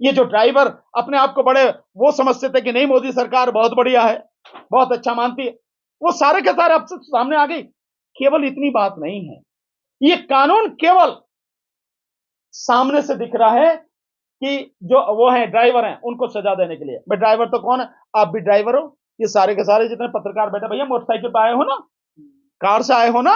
ये जो ड्राइवर अपने आप को बड़े वो समझते थे कि नहीं मोदी सरकार बहुत बढ़िया है, बहुत अच्छा मानती है, वो सारे के सारे अब से सामने आ गई। केवल इतनी बात नहीं है, ये कानून केवल सामने से दिख रहा है कि जो वो है ड्राइवर हैं उनको सजा देने के लिए। भाई ड्राइवर तो कौन है? आप भी ड्राइवर हो, ये सारे के सारे जितने पत्रकार बैठे, भैया मोटरसाइकिल पे आए हो ना, कार से आए हो ना,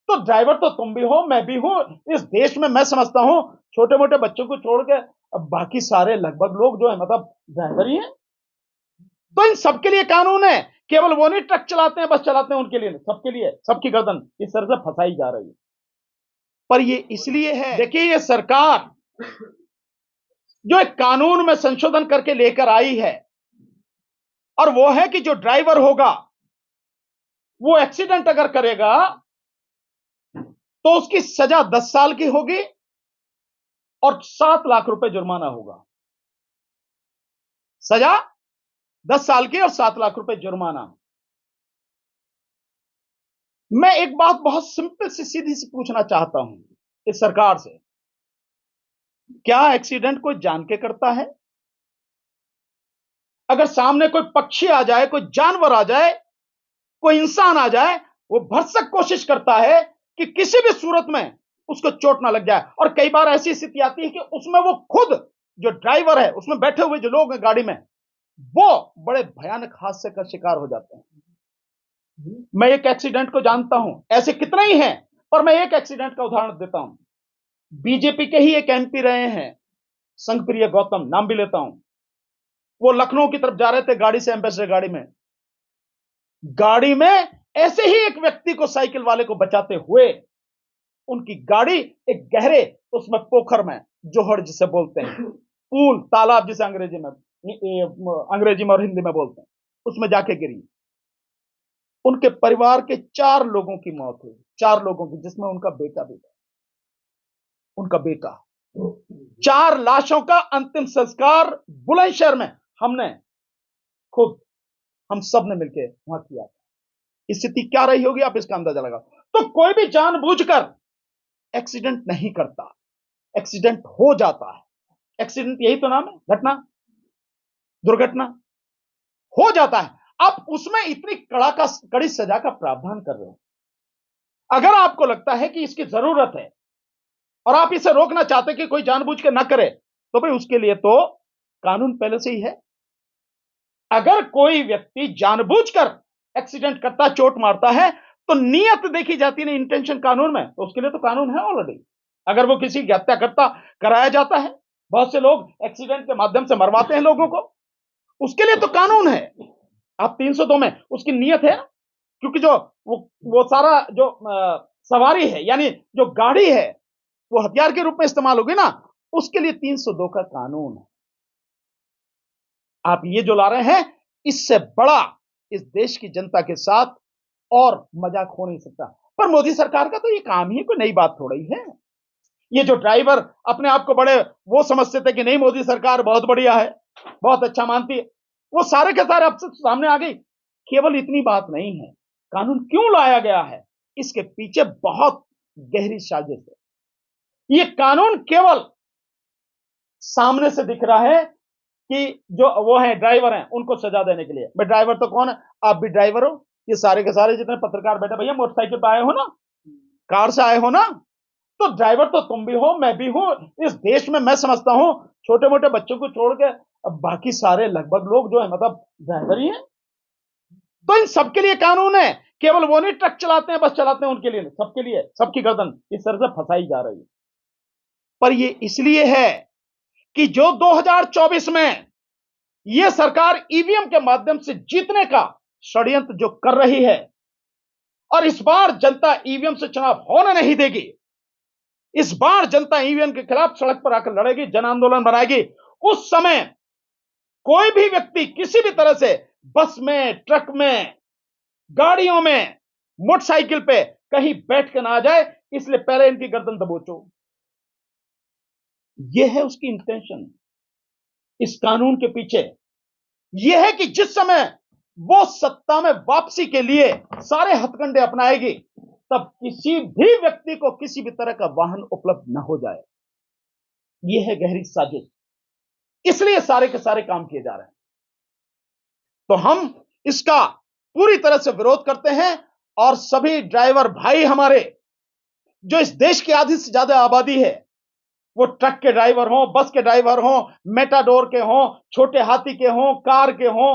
तो ड्राइवर तो तुम भी हो, मैं भी हूं। इस देश में मैं समझता हूं छोटे मोटे बच्चों को छोड़ के अब बाकी सारे लगभग लोग जो है मतलब ड्राइवर ही हैं। तो इन सबके लिए कानून है, केवल वो नहीं ट्रक चलाते हैं बस चलाते हैं उनके लिए, सबके लिए, सबकी गर्दन इस तरह से फंसाई जा रही है। पर ये इसलिए है, देखिए ये सरकार जो एक कानून में संशोधन करके लेकर आई है, और वो है कि जो ड्राइवर होगा वो एक्सीडेंट अगर करेगा तो उसकी सजा 10 साल की होगी और 7 लाख रुपए जुर्माना होगा। सजा 10 साल की और 7 लाख रुपए जुर्माना। मैं एक बात बहुत सिंपल सी सीधी सी पूछना चाहता हूं इस सरकार से, क्या एक्सीडेंट कोई जान के करता है? अगर सामने कोई पक्षी आ जाए, कोई जानवर आ जाए, कोई इंसान आ जाए, वो भरसक कोशिश करता है कि किसी भी सूरत में उसको चोट ना लग जाए। और कई बार ऐसी स्थिति आती है कि उसमें वो खुद जो ड्राइवर है, उसमें बैठे हुए जो लोग हैं गाड़ी में, वो बड़े भयानक हादसे का शिकार हो जाते हैं। मैं एक एक्सीडेंट को जानता हूं, ऐसे कितने ही हैं, पर मैं एक एक्सीडेंट का उदाहरण देता हूं। बीजेपी के ही एक एमपी रहे हैं, संघप्रिय गौतम, नाम भी लेता हूं। वो लखनऊ की तरफ जा रहे थे गाड़ी से, एम्बेसडर गाड़ी में ऐसे ही एक व्यक्ति को, साइकिल वाले को बचाते हुए उनकी गाड़ी एक गहरे उसमें पोखर में, जोहड़ जिसे बोलते हैं, पूल, तालाब जिसे अंग्रेजी में और हिंदी में बोलते हैं, उसमें जाके गिरी। उनके परिवार के 4 लोगों की मौत हुई, 4 लोगों की, जिसमें उनका बेटा भी था। उनका बेटा, 4 लाशों का अंतिम संस्कार बुलंदशहर में हमने खुद, हम सब ने मिलकर वहां किया। स्थिति क्या रही होगी आप इसका अंदाजा लगाओ। तो कोई भी जानबूझकर एक्सीडेंट नहीं करता, एक्सीडेंट हो जाता है। एक्सीडेंट यही तो नाम है, घटना, दुर्घटना हो जाता है। आप उसमें इतनी कड़ी सजा का प्रावधान कर रहे हो। अगर आपको लगता है कि इसकी जरूरत है और आप इसे रोकना चाहते कि कोई जानबूझ के ना करे, तो भाई उसके लिए तो कानून पहले से ही है। अगर कोई व्यक्ति जानबूझकर एक्सीडेंट करता, चोट मारता है, तो नियत देखी जाती है, इंटेंशन कानून में, तो उसके लिए तो कानून है ऑलरेडी। अगर वो किसी की हत्या करता, कराया जाता है, बहुत से लोग एक्सीडेंट के माध्यम से मरवाते हैं लोगों को, उसके लिए तो कानून है। आप 302 में उसकी नियत है, क्योंकि जो वो सारा जो सवारी है, यानी जो गाड़ी है, वो हथियार के रूप में इस्तेमाल होगी ना, उसके लिए 302 का कानून है। आप ये जो ला रहे हैं, इससे बड़ा इस देश की जनता के साथ और मजाक हो नहीं सकता। पर मोदी सरकार का तो ये काम ही कोई नई बात थोड़ी है। ये जो ड्राइवर अपने आप को बड़े वो समझते थे कि नहीं मोदी सरकार बहुत बढ़िया है, बहुत अच्छा मानती है, वो सारे के सारे अब से सामने आ गई। केवल इतनी बात नहीं है, कानून क्यों लाया गया है, इसके पीछे बहुत गहरी साजिश है। ये कानून केवल सामने से दिख रहा है कि जो वो है ड्राइवर हैं उनको सजा देने के लिए। भाई ड्राइवर तो कौन है? आप भी ड्राइवर हो, ये सारे के सारे जितने पत्रकार बैठे, भैया मोटरसाइकिल पे आए हो ना, कार से आए हो ना, तो ड्राइवर तो तुम भी हो, मैं भी हूं। इस देश में मैं समझता हूं छोटे मोटे बच्चों को छोड़ के अब बाकी सारे लगभग लोग जो है मतलब ड्राइवर ही हैं। तो इन सबके लिए कानून है, केवल वो नहीं ट्रक चलाते हैं बस चलाते हैं उनके लिए, सबके लिए, सबकी गर्दन इस तरह से फंसाई जा रही है। पर ये इसलिए है कि जो 2024 में यह सरकार ईवीएम के माध्यम से जीतने का षड्यंत्र जो कर रही है, और इस बार जनता ईवीएम से चुनाव होने नहीं देगी। इस बार जनता ईवीएम के खिलाफ सड़क पर आकर लड़ेगी, जन आंदोलन बनाएगी। उस समय कोई भी व्यक्ति किसी भी तरह से बस में, ट्रक में, गाड़ियों में, मोटरसाइकिल पे कहीं बैठ के ना आ जाए, इसलिए पहले इनकी गर्दन दबोचो। यह है उसकी इंटेंशन इस कानून के पीछे। यह है कि जिस समय वो सत्ता में वापसी के लिए सारे हथकंडे अपनाएगी, तब किसी भी व्यक्ति को किसी भी तरह का वाहन उपलब्ध न हो जाए। यह है गहरी साजिश। इसलिए सारे के सारे काम किए जा रहे हैं। तो हम इसका पूरी तरह से विरोध करते हैं और सभी ड्राइवर भाई हमारे, जो इस देश की आधी से ज्यादा आबादी है, वो ट्रक के ड्राइवर हों, बस के ड्राइवर हों, मेटाडोर के हों, छोटे हाथी के हों, कार के हों,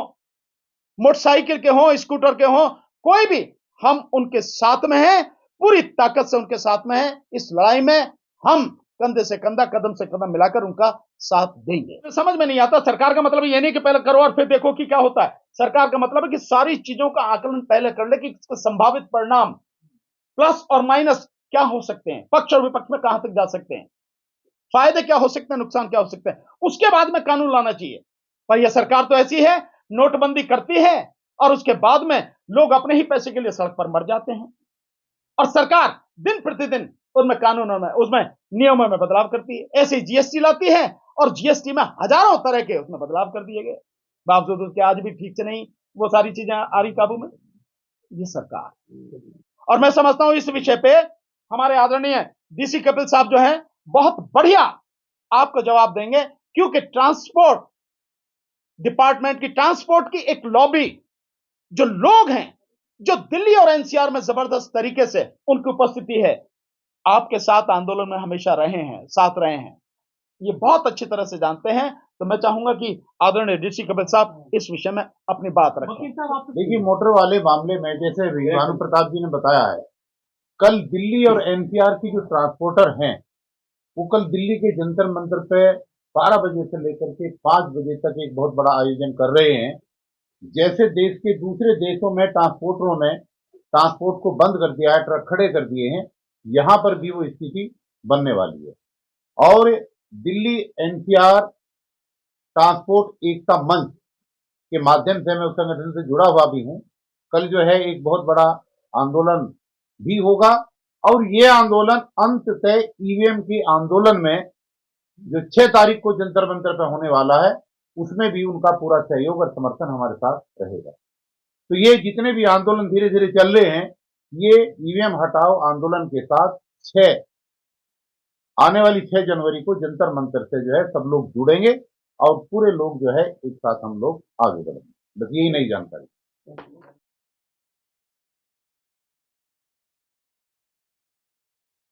मोटरसाइकिल के हों, स्कूटर के हों, कोई भी, हम उनके साथ में हैं, पूरी ताकत से उनके साथ में हैं। इस लड़ाई में हम कंधे से कंधा, कदम से कदम मिलाकर उनका साथ देंगे। समझ में नहीं आता, सरकार का मतलब ये नहीं कि पहले करो और फिर देखो कि क्या होता है। सरकार का मतलब है कि सारी चीजों का आकलन पहले कर ले कि इसके संभावित परिणाम प्लस और माइनस क्या हो सकते हैं, पक्ष और विपक्ष में कहां तक जा सकते हैं, फायदे क्या हो सकते हैं, नुकसान क्या हो सकते हैं, उसके बाद में कानून लाना चाहिए। पर यह सरकार तो ऐसी है, नोटबंदी करती है और उसके बाद में लोग अपने ही पैसे के लिए सड़क पर मर जाते हैं। और सरकार दिन प्रतिदिन उनमें कानूनों में, उसमें नियमों में बदलाव करती है। ऐसे जीएसटी लाती है और जीएसटी में हजारों तरह के उसमें बदलाव कर दिए गए, बावजूद उसके आज भी ठीक से नहीं वो सारी चीजें आ रही काबू में। ये सरकार, और मैं समझता हूं इस विषय पे हमारे आदरणीय डीसी कपिल साहब जो हैं बहुत बढ़िया आपको जवाब देंगे, क्योंकि ट्रांसपोर्ट डिपार्टमेंट की, ट्रांसपोर्ट की एक लॉबी, जो लोग हैं, जो दिल्ली और एनसीआर में जबरदस्त तरीके से उनकी उपस्थिति है, आपके साथ आंदोलन में हमेशा रहे हैं, साथ रहे हैं, ये बहुत अच्छी तरह से जानते हैं। तो मैं चाहूंगा कि आदरणीय डीसी कपिल साहब इस विषय में अपनी बात रखें। देखिए, मोटर वाले मामले में जैसे भानु प्रताप जी ने बताया है, कल दिल्ली और एनसीआर की जो ट्रांसपोर्टर हैं वो कल दिल्ली के जंतर मंतर पे 12 बजे से लेकर के 5 बजे तक एक बहुत बड़ा आयोजन कर रहे हैं। जैसे देश के दूसरे देशों में ट्रांसपोर्टरों ने ट्रांसपोर्ट को बंद कर दिया है, ट्रक खड़े कर दिए हैं, यहां पर भी वो स्थिति बनने वाली है। और दिल्ली एनसीआर ट्रांसपोर्ट एकता मंच के माध्यम से मैं उस संगठन से जुड़ा हुआ भी हूं। कल जो है एक बहुत बड़ा आंदोलन भी होगा और ये आंदोलन अंततः ईवीएम के आंदोलन में जो 6 तारीख को जंतर मंतर पर होने वाला है उसमें भी उनका पूरा सहयोग और समर्थन हमारे साथ रहेगा। तो ये जितने भी आंदोलन धीरे धीरे चल रहे हैं, ये ईवीएम हटाओ आंदोलन के साथ आने वाली 6 जनवरी को जंतर मंतर से जो है सब लोग जुड़ेंगे और पूरे लोग जो है एक साथ हम लोग आगे बढ़ेंगे। बस यही नई जानकारी।